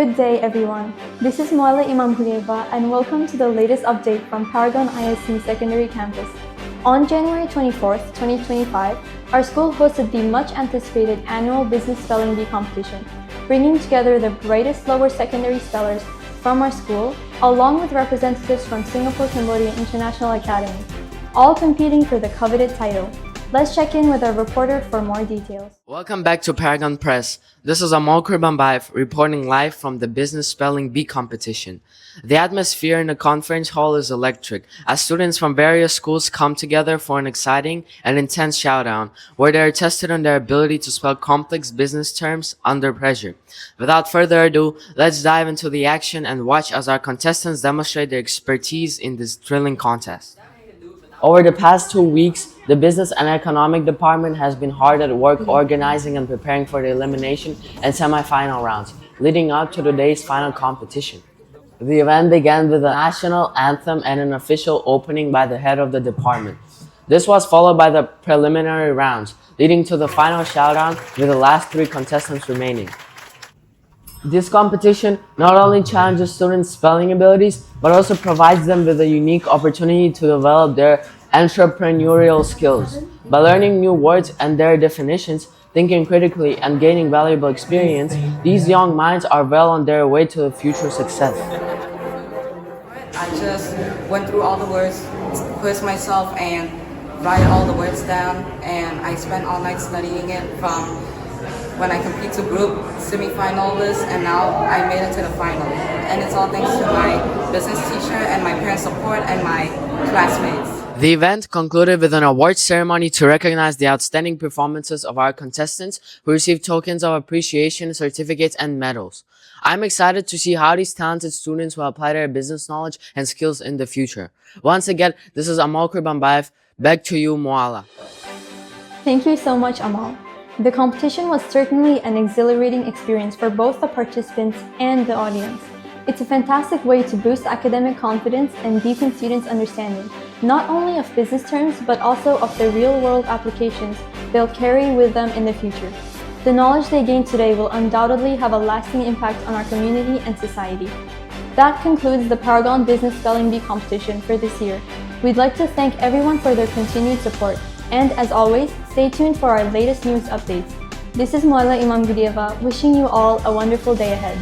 Good day, everyone. This is Moala Imam Huleva, and welcome to the latest update from Paragon ISC Secondary Campus. On January 24th, 2025, our school hosted the much-anticipated annual Business Spelling Bee competition, bringing together the brightest lower secondary spellers from our school, along with representatives from Singapore Cambodia International Academy, all competing for the coveted title. Let's check in with our reporter for more details. Welcome back to Paragon Press. This is Amal Kurbanbayev reporting live from the Business Spelling Bee competition. The atmosphere in the conference hall is electric as students from various schools come together for an exciting and intense showdown where they are tested on their ability to spell complex business terms under pressure. Without further ado, let's dive into the action and watch as our contestants demonstrate their expertise in this thrilling contest. Over the past 2 weeks, the Business and Economic Department has been hard at work organizing and preparing for the elimination and semi-final rounds, leading up to today's final competition. The event began with a national anthem and an official opening by the head of the department. This was followed by the preliminary rounds, leading to the final showdown with the last 3 contestants remaining. This competition not only challenges students' spelling abilities, but also provides them with a unique opportunity to develop their entrepreneurial skills. By learning new words and their definitions, thinking critically, and gaining valuable experience, these young minds are well on their way to future success. I just went through all the words, quizzed myself, and write all the words down, and I spent all night studying it from when I compete to group semi-finalists, and now I made it to the final. And it's all thanks to my business teacher and my parents' support and my classmates. The event concluded with an awards ceremony to recognize the outstanding performances of our contestants who received tokens of appreciation, certificates, and medals. I'm excited to see how these talented students will apply their business knowledge and skills in the future. Once again, this is Amal Kurbanbayev. Back to you, Moala. Thank you so much, Amal. The competition was certainly an exhilarating experience for both the participants and the audience. It's a fantastic way to boost academic confidence and deepen students' understanding, not only of business terms, but also of the real-world applications they'll carry with them in the future. The knowledge they gain today will undoubtedly have a lasting impact on our community and society. That concludes the Paragon Business Spelling Bee competition for this year. We'd like to thank everyone for their continued support. And as always, stay tuned for our latest news updates. This is Moala Imam Gudiyeva, wishing you all a wonderful day ahead.